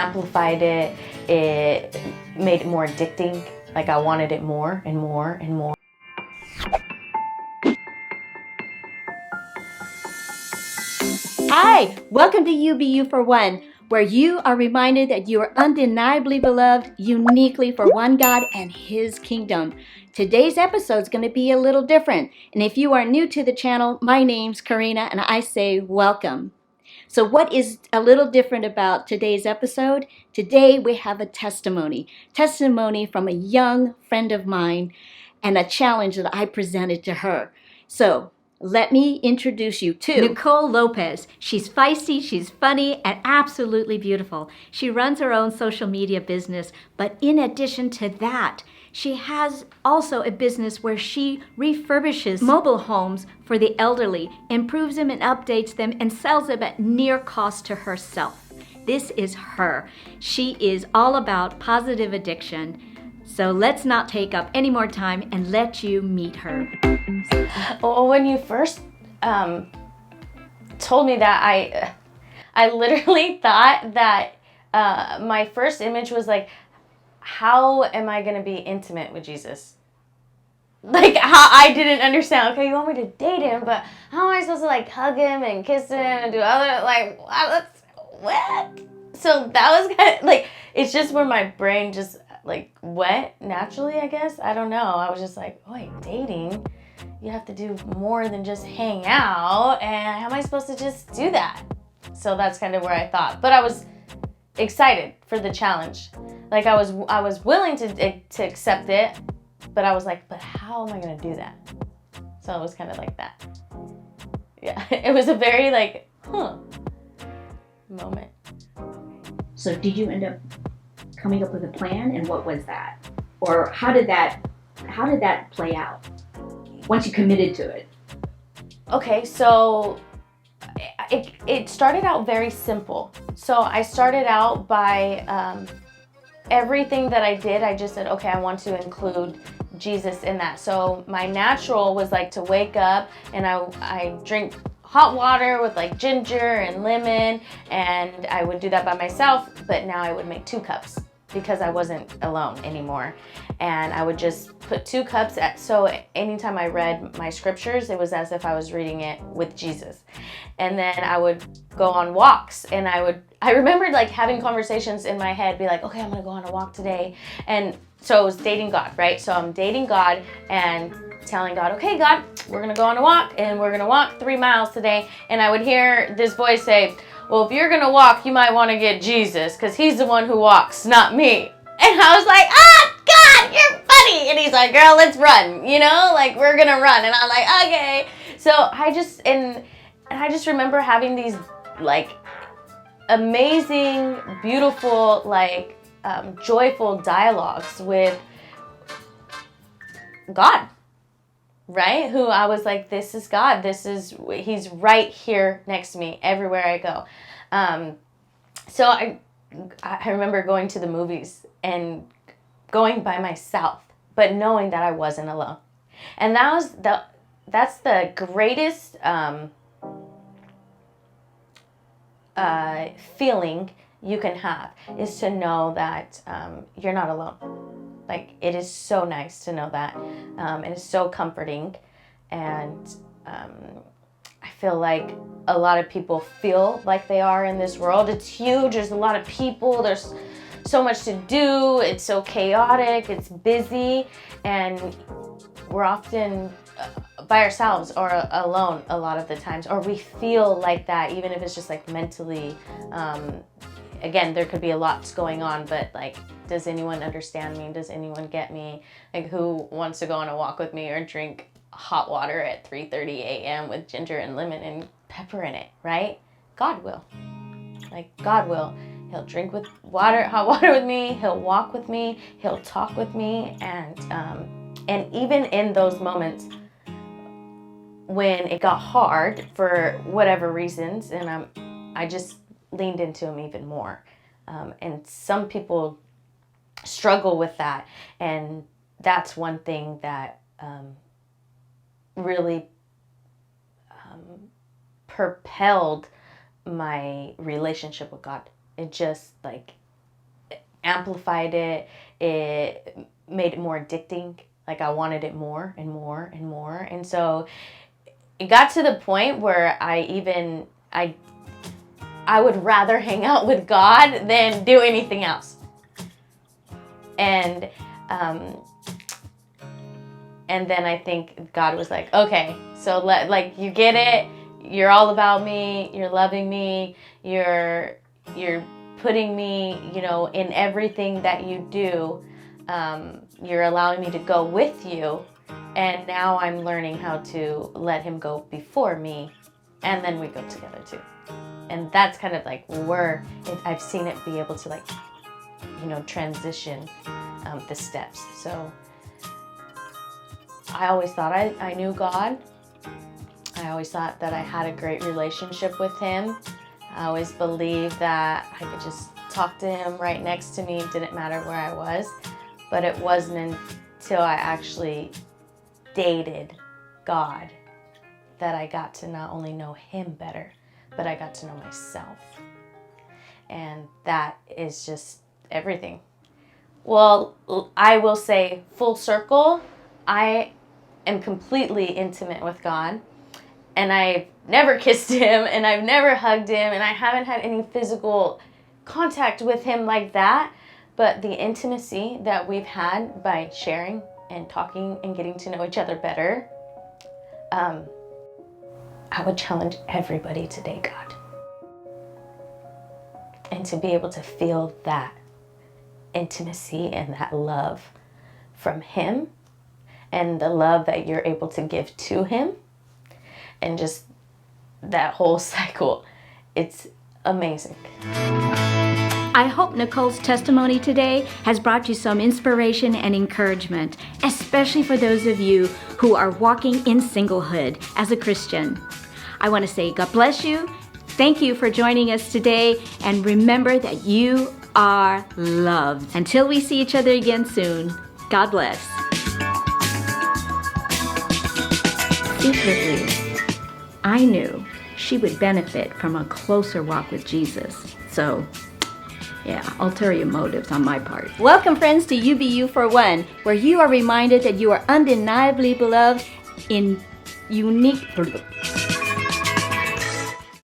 amplified it. It made it more addicting. Like I wanted it more and more and more. Hi, welcome to You Be You for One, where you are reminded that you are undeniably beloved, uniquely for one God and His kingdom. Today's episode is going to be a little different, and if you are new to the channel, my name's Karina, and I say welcome. So what is a little different about today's episode? Today we have a testimony from a young friend of mine and a challenge that I presented to her. So let me introduce you to Nicole Lopez. She's feisty, she's funny, and absolutely beautiful. She runs her own social media business, but in addition to that, she has also a business where she refurbishes mobile homes for the elderly, improves them and updates them, and sells them at near cost to herself. This is her. She is all about positive addiction. So let's not take up any more time and let you meet her. Well, when you first told me that, I literally thought that my first image was like, how am I going to be intimate with Jesus? Like, how I didn't understand. Okay, you want me to date him, but how am I supposed to like hug him and kiss him and do other, like, what? So that was kind of like, it's just where my brain just like went naturally, I guess. I don't know. I was just like, wait, dating? You have to do more than just hang out, and how am I supposed to just do that? So that's kind of where I thought. But I was excited for the challenge. Like I was willing to accept it, but I was like, but how am I gonna do that? So it was kind of like that. Yeah, it was a very like, moment. So did you end up coming up with a plan, and what was that? Or how did that play out once you committed to it? Okay, so it started out very simple. So I started out by everything that I did, I just said, okay, I want to include Jesus in that. So my natural was like to wake up and I drink hot water with like ginger and lemon, and I would do that by myself, but now I would make 2 cups because I wasn't alone anymore. And I would just put 2 cups so anytime I read my scriptures, it was as if I was reading it with Jesus. And then I would go on walks, and I remembered like having conversations in my head, be like, okay, I'm gonna go on a walk today. And so it was dating God, right? So I'm dating God and telling God, okay, God, we're gonna go on a walk, and we're gonna walk 3 miles today. And I would hear this voice say, well, if you're gonna walk, you might wanna get Jesus, because he's the one who walks, not me. And I was like, God, you're funny. And he's like, girl, let's run, like we're gonna run. And I'm like, okay. So I just remember having these like amazing, beautiful, like joyful dialogues with God, right? Who I was like, this is God. He's right here next to me everywhere I go. So I remember going to the movies and going by myself, but knowing that I wasn't alone. And that's the greatest feeling you can have, is to know that you're not alone. Like, it is so nice to know that. It is so comforting. And I feel like a lot of people feel like they are in this world. It's huge. There's a lot of people. There's so much to do. It's so chaotic. It's busy. And we're often by ourselves or alone a lot of the times. Or we feel like that, even if it's just like mentally. Again, there could be a lot going on, but like, does anyone understand me? Does anyone get me? Like, who wants to go on a walk with me or drink hot water at 3:30 a.m. with ginger and lemon and pepper in it, right? God will. Like, God will. He'll drink with hot water with me. He'll walk with me. He'll talk with me. And even in those moments when it got hard for whatever reasons, and I just leaned into him even more. And some people struggle with that. And that's one thing that really propelled my relationship with God. It just like amplified it. It made it more addicting. Like I wanted it more and more and more. And so it got to the point where I would rather hang out with God than do anything else. And then I think God was like, okay, so you get it. You're all about me. You're loving me. You're putting me, in everything that you do. You're allowing me to go with you. And now I'm learning how to let him go before me. And then we go together too. And that's kind of like where I've seen it be able to transition the steps. So I always thought I knew God. I always thought that I had a great relationship with him. I always believed that I could just talk to him right next to me. It didn't matter where I was. But it wasn't until I actually dated God that I got to not only know him better, but I got to know myself. And that is just everything. Well, I will say full circle, I am completely intimate with God. And I've never kissed him, and I've never hugged him, and I haven't had any physical contact with him like that. But the intimacy that we've had by sharing and talking and getting to know each other better, I would challenge everybody to date God. And to be able to feel that intimacy and that love from him, and the love that you're able to give to him, and just that whole cycle. It's amazing. I hope Nicole's testimony today has brought you some inspiration and encouragement, especially for those of you who are walking in singlehood as a Christian. I want to say God bless you. Thank you for joining us today, and remember that you are loved. Until we see each other again soon, God bless. Secretly, I knew she would benefit from a closer walk with Jesus. So, yeah, ulterior motives on my part. Welcome, friends, to UBU for One, where you are reminded that you are undeniably beloved in unique...